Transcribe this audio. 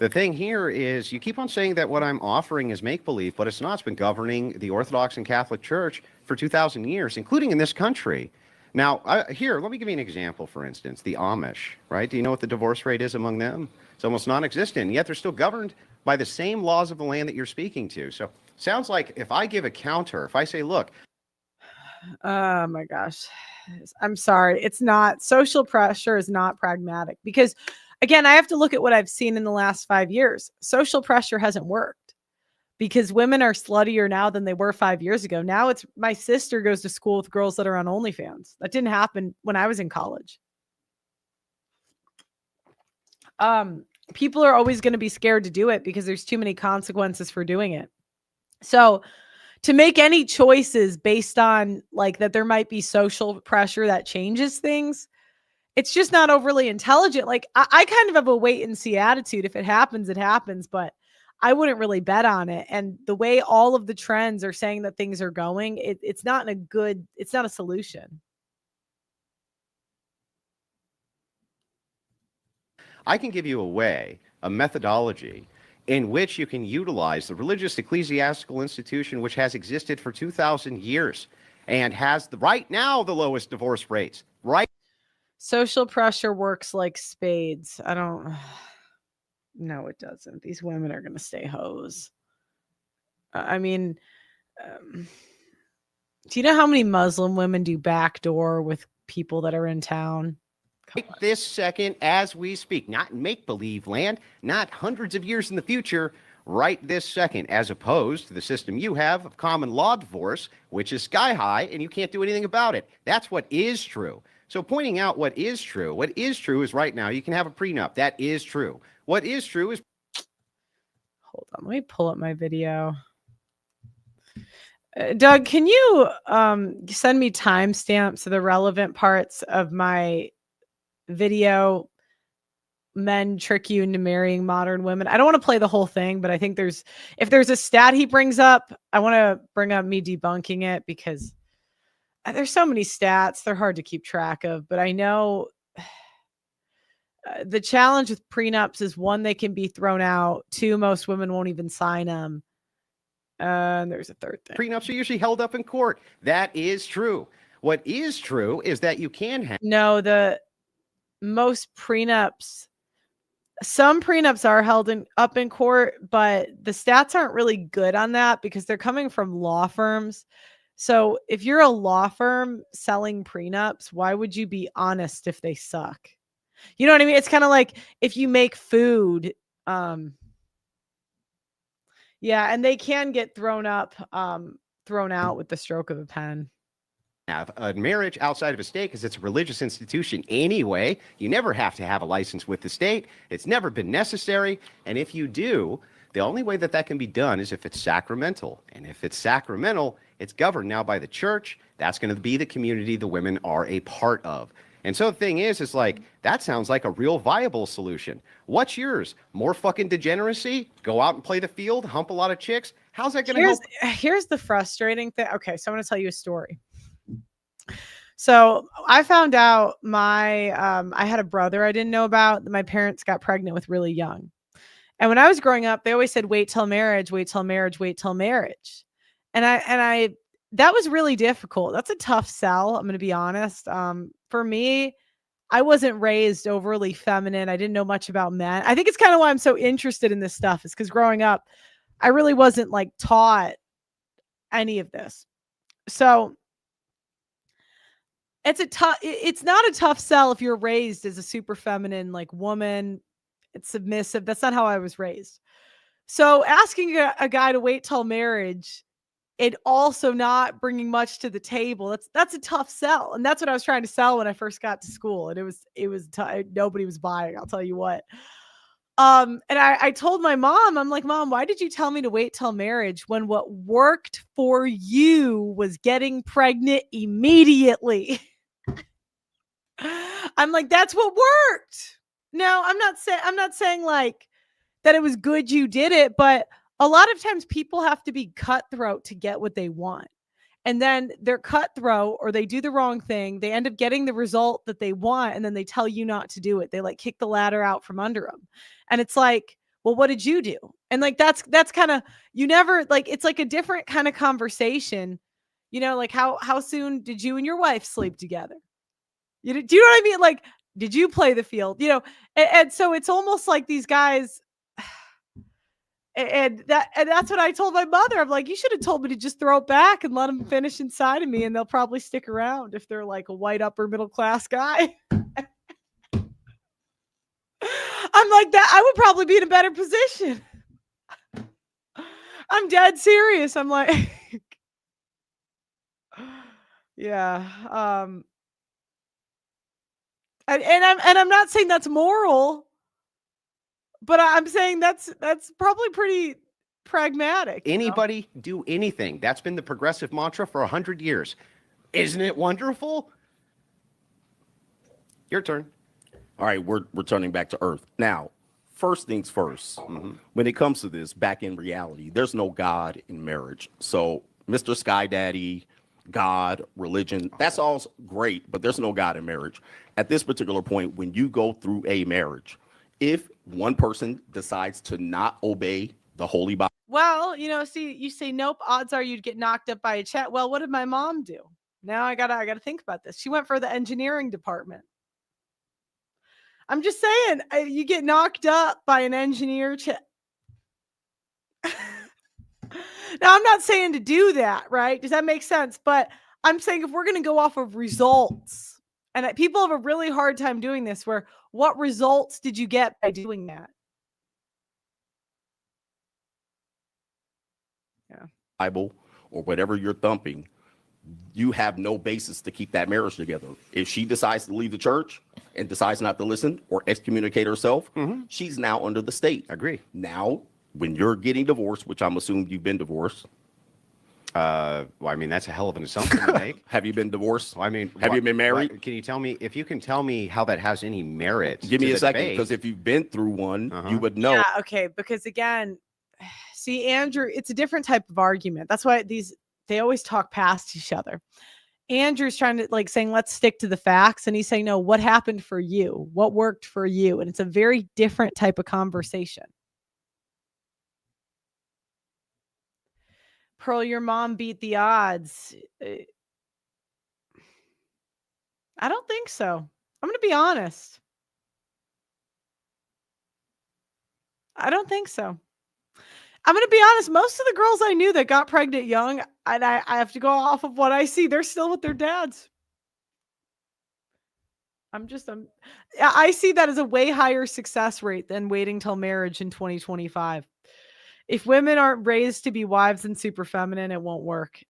The thing here is you keep on saying that what I'm offering is make-believe, but it's not. It's been governing the Orthodox and Catholic Church for 2,000 years, including in this country. Now, here, let me give you an example, for instance, the Amish, right? Do you know what the divorce rate is among them? It's almost non-existent, yet they're still governed by the same laws of the land that you're speaking to. So sounds like if I give a counter, if I say, look. Oh my gosh. I'm sorry. It's not. Social pressure is not pragmatic because, again, I have to look at what I've seen in the last 5 years. Social pressure hasn't worked because women are sluttier now than they were 5 years ago. Now it's my sister goes to school with girls that are on OnlyFans. That didn't happen when I was in college. People are always going to be scared to do it because there's too many consequences for doing it. So to make any choices based on like that there might be social pressure that changes things, it's just not overly intelligent. Like I kind of have a wait and see attitude. If it happens, it happens, but I wouldn't really bet on it. And the way all of the trends are saying that things are going, it's not it's not a solution. I can give you a way, a methodology in which you can utilize the religious ecclesiastical institution, which has existed for 2,000 years and has right now the lowest divorce rates. Right. Social pressure works like spades. I don't. No, it doesn't. These women are going to stay hoes. I mean, do you know how many Muslim women do backdoor with people that are in town? This second, as we speak, not in make-believe land, not hundreds of years in the future, right this second, as opposed to the system you have of common law divorce, which is sky high, and you can't do anything about it. That's what is true. So pointing out what is true is right now you can have a prenup. That is true. What is true is... Hold on, let me pull up my video. Doug, can you send me timestamps of the relevant parts of my video? Men trick you into marrying modern women. I don't want to play the whole thing, but I think if there's a stat he brings up, I want to bring up me debunking it because there's so many stats. They're hard to keep track of, but I know the challenge with prenups is one, they can be thrown out. Two, most women won't even sign them. And there's a third thing. Prenups are usually held up in court. That is true. What is true is that you can have... No, most prenups, some prenups are held up in court, but the stats aren't really good on that because they're coming from law firms. So if you're a law firm selling prenups, why would you be honest if they suck? You know what I mean? It's kind of like if you make food, yeah, and they can get thrown out with the stroke of a pen. Have a marriage outside of a state because it's a religious institution anyway. You never have to have a license with the state. It's never been necessary. And if you do, the only way that can be done is if it's sacramental. And if it's sacramental, it's governed now by the church. That's going to be the community the women are a part of. And so the thing is like, that sounds like a real viable solution. What's yours? More fucking degeneracy? Go out and play the field? Hump a lot of chicks? How's that going to help? Here's the frustrating thing. Okay, so I'm going to tell you a story. So I found out I had a brother I didn't know about that my parents got pregnant with really young. And when I was growing up, they always said, wait till marriage, wait till marriage, wait till marriage. And I that was really difficult. That's a tough sell. I'm going to be honest. For me, I wasn't raised overly feminine. I didn't know much about men. I think it's kind of why I'm so interested in this stuff is because growing up, I really wasn't like taught any of this. So it's not a tough sell if you're raised as a super feminine, like woman. It's submissive. That's not how I was raised. So asking a guy to wait till marriage and also not bringing much to the table, that's a tough sell. And that's what I was trying to sell when I first got to school. And it was nobody was buying, I'll tell you what. And I told my mom, I'm like, Mom, why did you tell me to wait till marriage when what worked for you was getting pregnant immediately? I'm like, that's what worked. Now, I'm not saying like that it was good you did it, but a lot of times people have to be cutthroat to get what they want. And then they're cutthroat or they do the wrong thing. They end up getting the result that they want. And then they tell you not to do it. They like kick the ladder out from under them. And it's like, well, what did you do? And like that's kind of, you never, like, it's like a different kind of conversation, like how soon did you and your wife sleep together? Do you know what I mean? Like, did you play the field? And so it's almost like these guys, and that's what I told my mother. I'm like, you should have told me to just throw it back and let them finish inside of me, and they'll probably stick around if they're like a white upper middle class guy. I'm like that. I would probably be in a better position. I'm dead serious. I'm like, yeah. And I'm not saying that's moral, but I'm saying that's probably pretty pragmatic. Anybody do anything. That's been the progressive mantra for 100 years. Isn't it wonderful? Your turn. All right, we're returning back to Earth. Now, first things first, when it comes to this, back in reality, there's no God in marriage. So, Mr. Sky Daddy, God, religion, that's all great, but there's no God in marriage. At this particular point, when you go through a marriage, if one person decides to not obey the Holy Bible, well, see, you say nope, odds are you'd get knocked up by a chat. Well, what did my mom do? Now I gotta think about this. She went for the engineering department. I'm just saying, you get knocked up by an engineer. Now, I'm not saying to do that, right? Does that make sense? But I'm saying if we're going to go off of results, and people have a really hard time doing this, where what results did you get by doing that? Yeah. Bible, or whatever you're thumping, you have no basis to keep that marriage together. If she decides to leave the church and decides not to listen or excommunicate herself, she's now under the state. Agree. Now, when you're getting divorced, which I'm assuming you've been divorced. Well, I mean, that's a hell of an assumption to make. Have you been divorced? Well, I mean, have you been married? Can you tell me, if you can tell me how that has any merit? Give me to a the second, debate. because if you've been through one, you would know. Yeah, okay, because again, see, Andrew, it's a different type of argument. That's why they always talk past each other. Andrew's trying to, like, saying, let's stick to the facts. And he's saying, no, what happened for you? What worked for you? And it's a very different type of conversation. Pearl, your mom beat the odds. I don't think so. I'm going to be honest. I don't think so. I'm going to be honest. Most of the girls I knew that got pregnant young, and I have to go off of what I see, they're still with their dads. I see that as a way higher success rate than waiting till marriage in 2025. If women aren't raised to be wives and super feminine, it won't work.